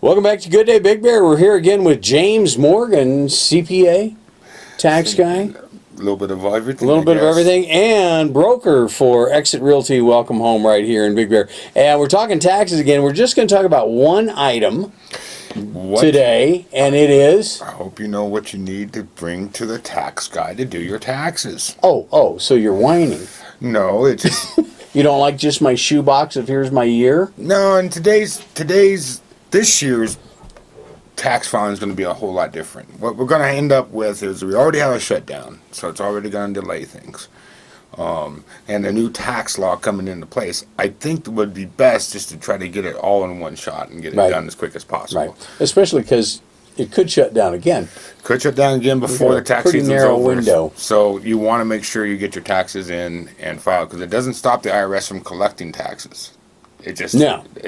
Welcome back to Good Day Big Bear. We're here again with James Morgan, CPA, tax guy. A little bit of everything. And broker for Exit Realty Welcome Home right here in Big Bear. And we're talking taxes again. We're just going to talk about one item today, and it is... I hope you know what you need to bring to the tax guy to do your taxes. Oh, so you're whining. No, it's just... You don't like just my shoebox of here's my year? No, and this year's tax filing is going to be a whole lot different. What we're going to end up with is we already have a shutdown, so it's already going to delay things. And the new tax law coming into place, I think it would be best just to try to get it all in one shot and get it done as quick as possible. Right, especially because it could shut down again. Could shut down again before the tax season's narrow over. Window. So you want to make sure you get your taxes in and filed, because it doesn't stop the IRS from collecting taxes. It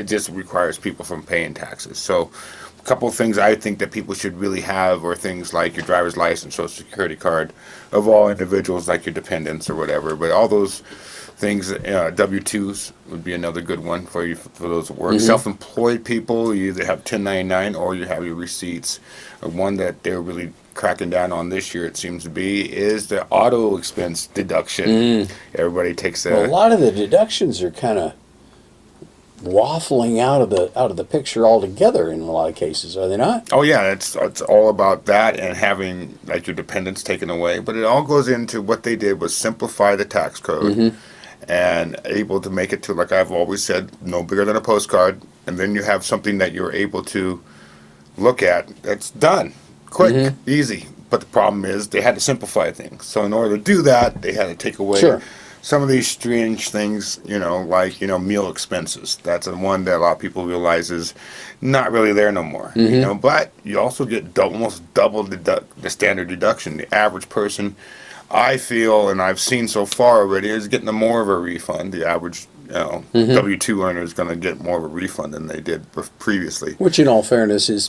just requires people from paying taxes. So a couple of things I think that people should really have are things like your driver's license, social security card of all individuals, like your dependents or whatever. But all those things, W-2s would be another good one for you, for those that work. Self-employed people, you either have 1099 or you have your receipts. One that they're really cracking down on this year, it seems to be, is the auto expense deduction. Everybody takes a lot of the deductions are kind of waffling out of the picture altogether in a lot of cases, are they not? Oh yeah, it's all about that and having like your dependents taken away. But it all goes into what they did was simplify the tax code and able to make it to, like I've always said, no bigger than a postcard. And then you have something that you're able to look at that's done quick, easy. But the problem is they had to simplify things. So in order to do that, they had to take away some of these strange things, like meal expenses. That's the one that a lot of people realize is not really there no more. But you also get almost double the standard deduction. The average person, I feel, and I've seen so far already, is getting more of a refund. The average W-2 earner is going to get more of a refund than they did previously. Which, in all fairness, is...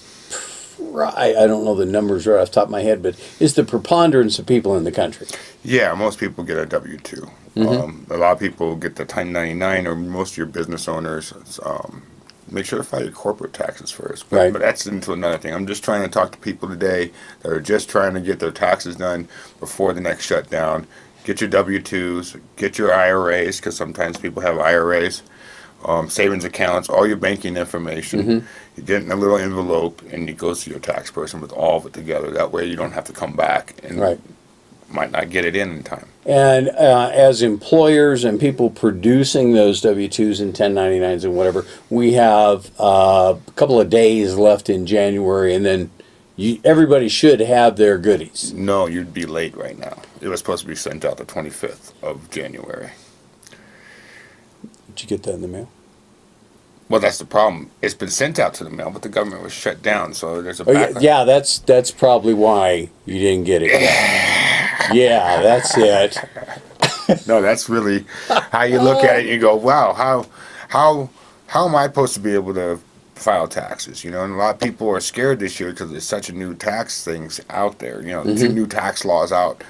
I don't know the numbers right off the top of my head, but is the preponderance of people in the country. Yeah, most people get a W-2. A lot of people get the 1099, or most of your business owners. Make sure to file your corporate taxes first. But that's into another thing. I'm just trying to talk to people today that are just trying to get their taxes done before the next shutdown. Get your W-2s, get your IRAs, because sometimes people have IRAs. Savings accounts, all your banking information. You get in a little envelope, and it goes to your tax person with all of it together. That way you don't have to come back and might not get it in time. And as employers and people producing those W-2s and 1099s and whatever, we have a couple of days left in January, and then everybody should have their goodies. No, you'd be late right now. It was supposed to be sent out the 25th of January. Did you get that in the mail? Well, that's the problem. It's been sent out to the mail, but the government was shut down, so there's a backlog. Yeah, that's probably why you didn't get it. Yeah, that's it. No, that's really how you look at it. And you go, wow, how am I supposed to be able to file taxes? And a lot of people are scared this year because there's such a new tax things out there. Two new tax laws out.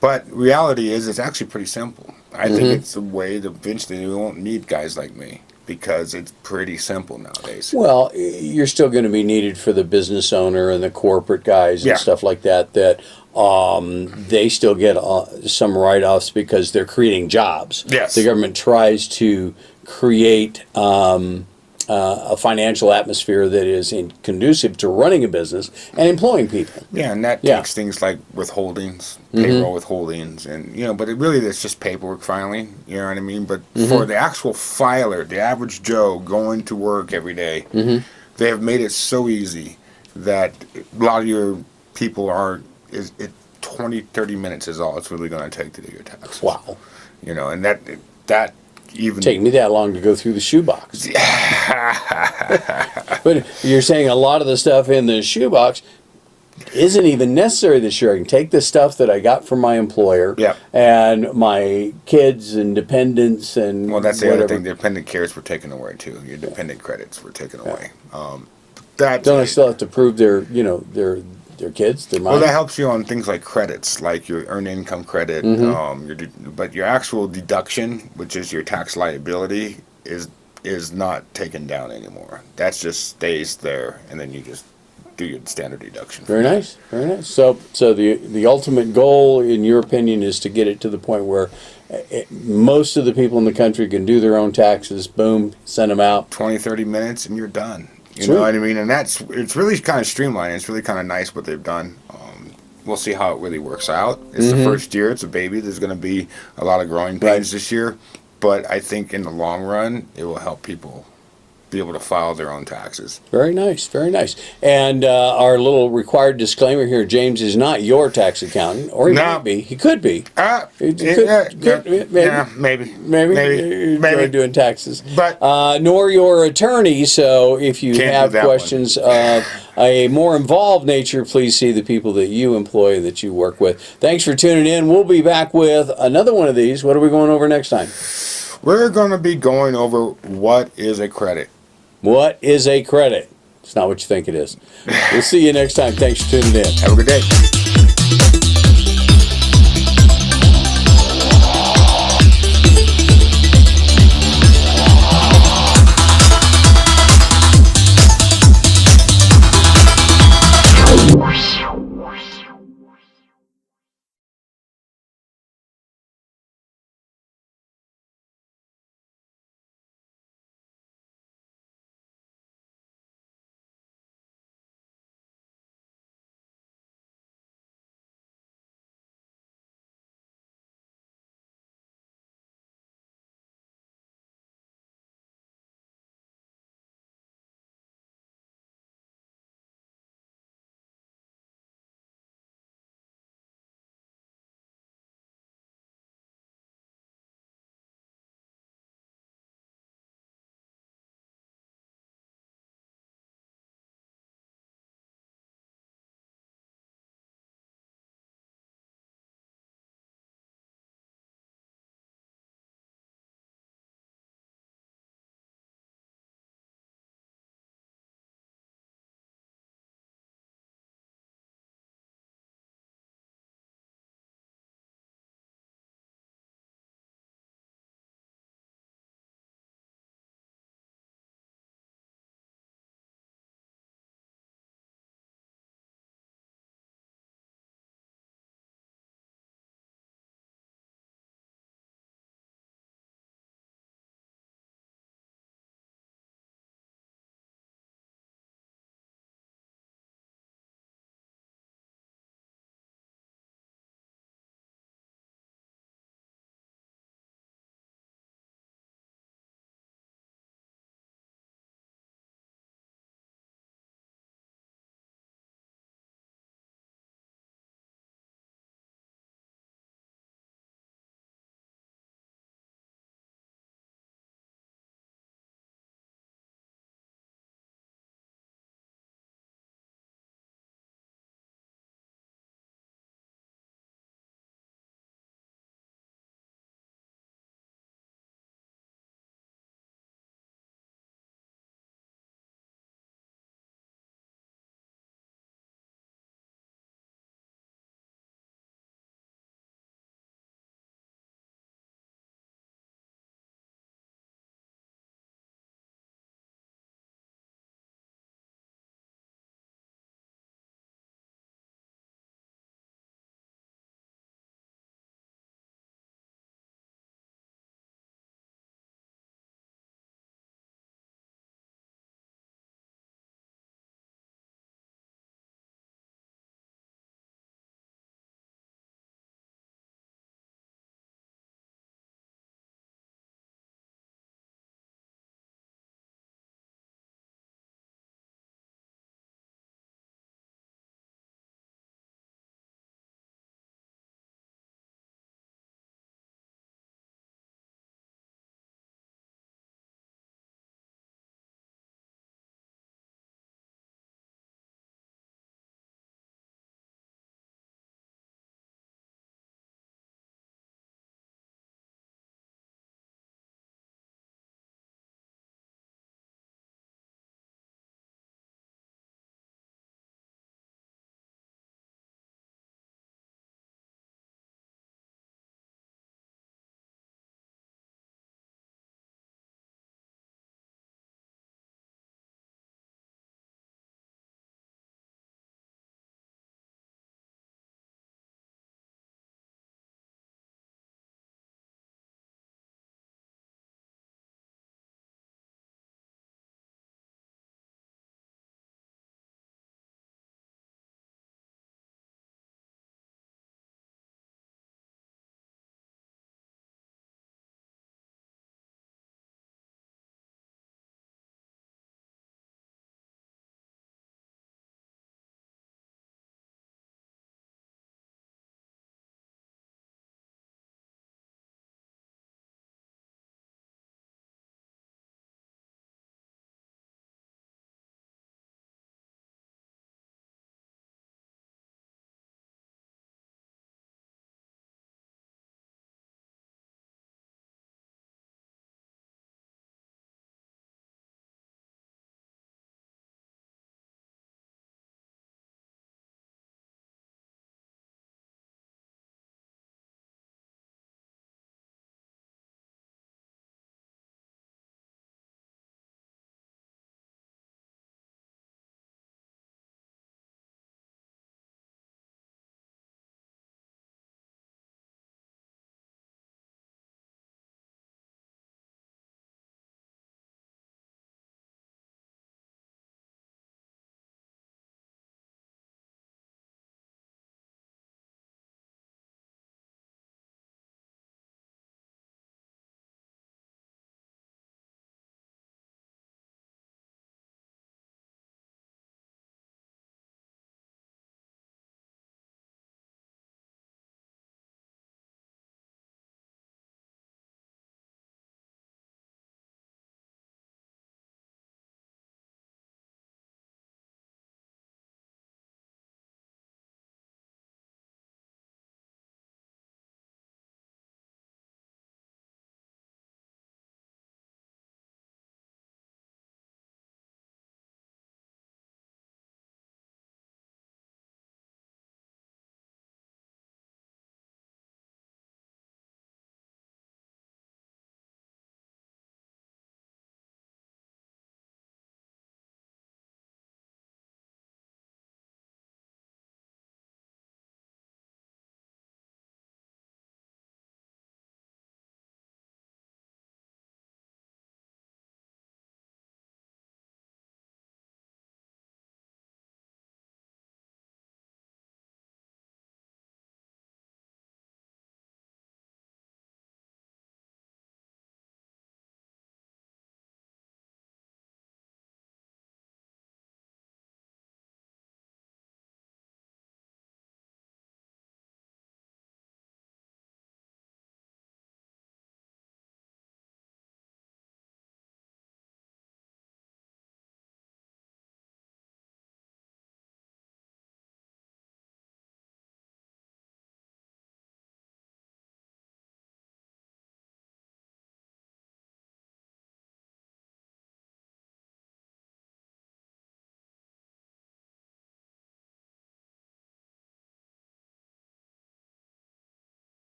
But reality is, it's actually pretty simple. I think it's a way that eventually we won't need guys like me, because it's pretty simple nowadays. Well, you're still going to be needed for the business owner and the corporate guys and stuff like that, they still get some write-offs because they're creating jobs. Yes. The government tries to create a financial atmosphere that is conducive to running a business and employing people. Yeah, and that takes things like withholdings, payroll withholdings, and but it really is just paperwork filing. You know what I mean? But for the actual filer, the average Joe going to work every day, they have made it so easy that a lot of your people is 20, 30 minutes is all it's really going to take to do your taxes. Wow. And that even take me that long to go through the shoebox. But you're saying a lot of the stuff in the shoebox isn't even necessary this year. I can take the stuff that I got from my employer and my kids and dependents and that's the other thing. The dependent cares were taken away too. Your dependent credits were taken away. Don't I still have to prove their kids, their mom? Well, that helps you on things like credits, like your earned income credit. But your actual deduction, which is your tax liability, is is not taken down anymore. That just stays there, and then you just do your standard deduction. Very nice, very nice. So the ultimate goal, in your opinion, is to get it to the point where most of the people in the country can do their own taxes. Boom, send them out. 20, 30 minutes, and you're done. You Sweet. know what I mean? And it's really kind of streamlined. It's really kind of nice what they've done. We'll see how it really works out. It's the first year. It's a baby. There's going to be a lot of growing pains this year. But I think in the long run, it will help people be able to file their own taxes. Very nice, very nice. And our little required disclaimer here: James is not your tax accountant, or he might be. He could be. Maybe. Maybe enjoy doing taxes, But nor your attorney. So if you Can't have do that questions of a more involved nature, please see the people that you employ, that you work with. Thanks for tuning in. We'll be back with another one of these. What are we going over next time? we're going to be going over what is a credit. What is a credit? It's not what you think it is. We'll see you next time. Thanks for tuning in. Have a good day.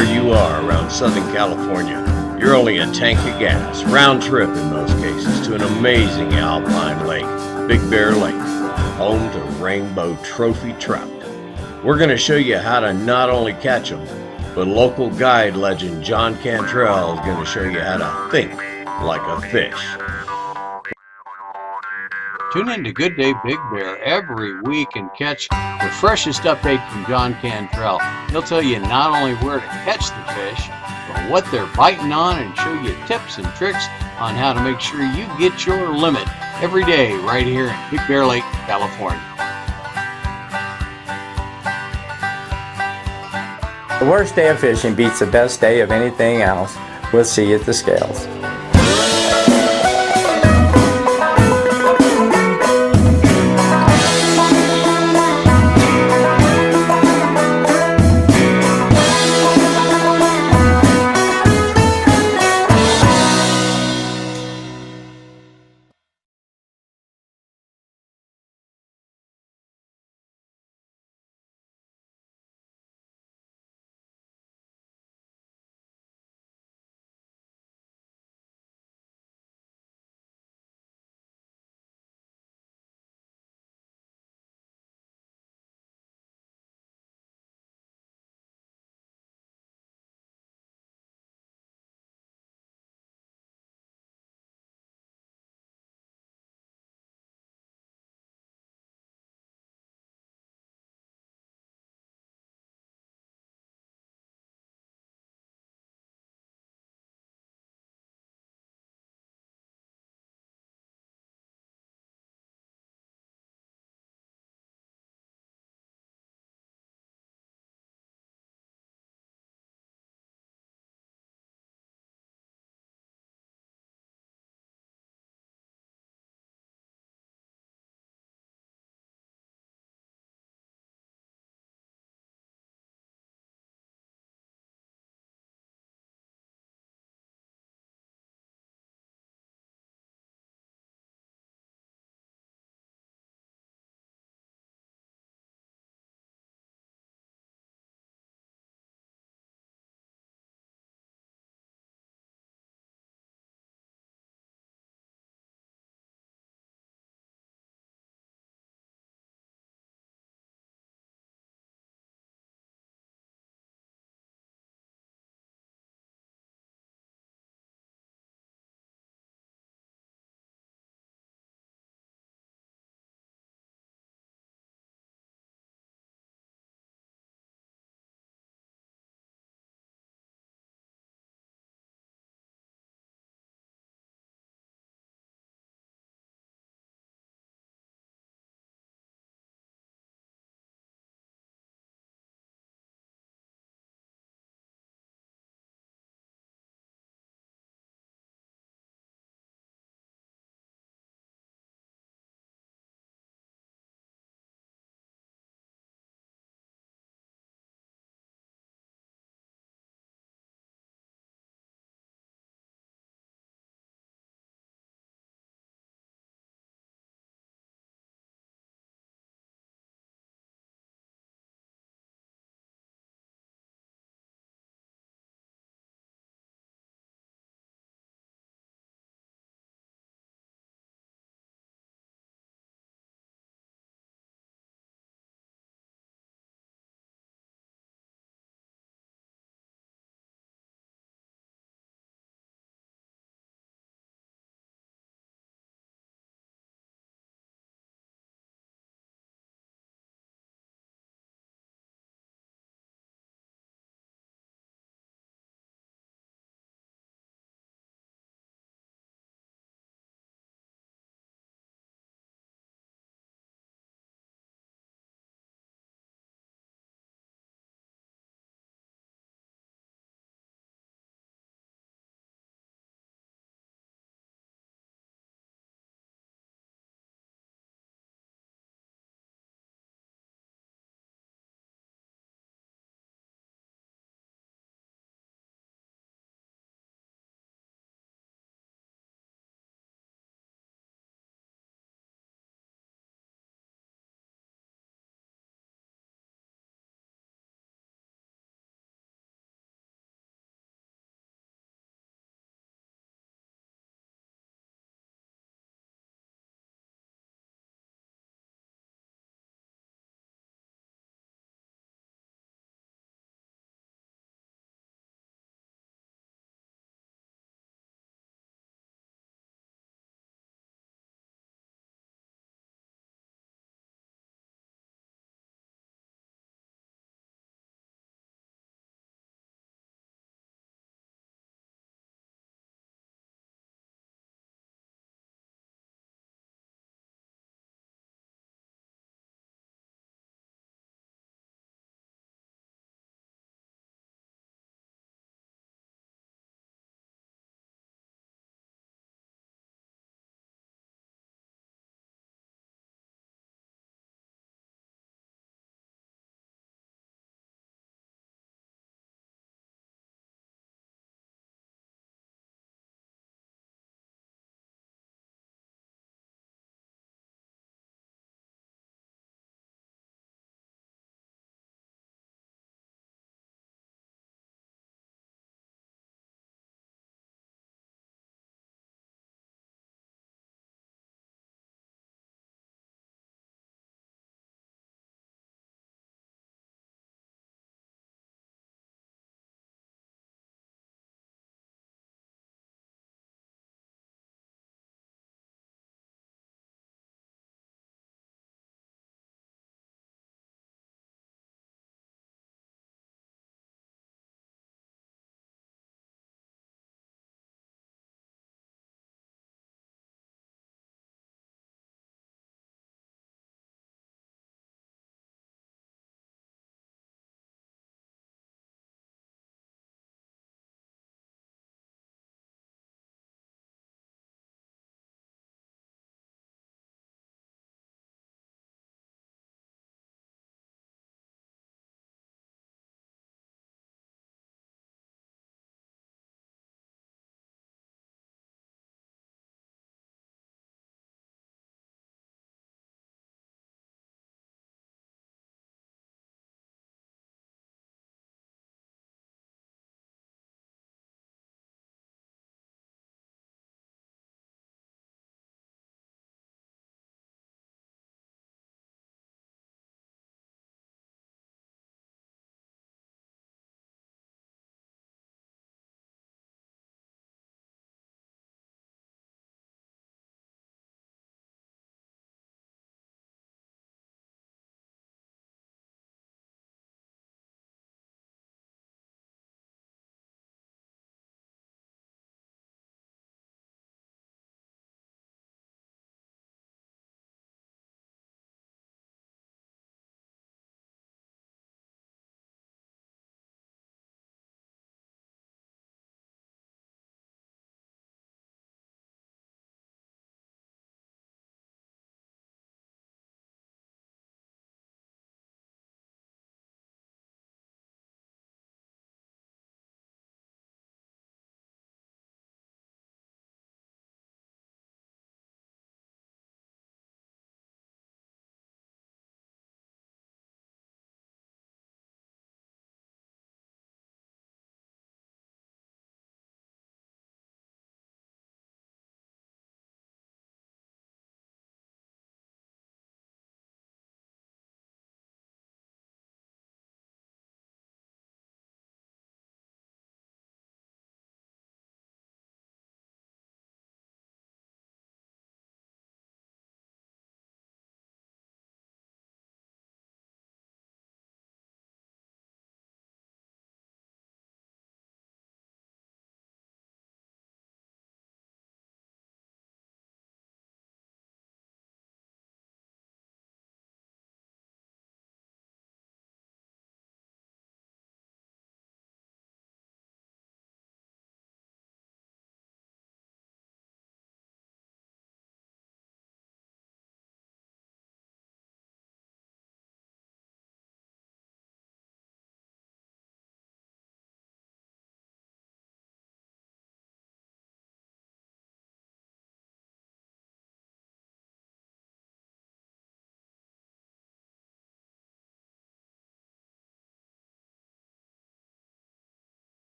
where you are around Southern California, you're only a tank of gas, round trip in most cases, to an amazing alpine lake, Big Bear Lake, home to rainbow trophy trout. We're going to show you how to not only catch them, but local guide legend John Cantrell is going to show you how to think like a fish. Tune in to Good Day Big Bear every week and catch the freshest update from John Cantrell. He'll tell you not only where to catch the fish, but what they're biting on, and show you tips and tricks on how to make sure you get your limit every day right here in Big Bear Lake, California. The worst day of fishing beats the best day of anything else. We'll see you at the scales.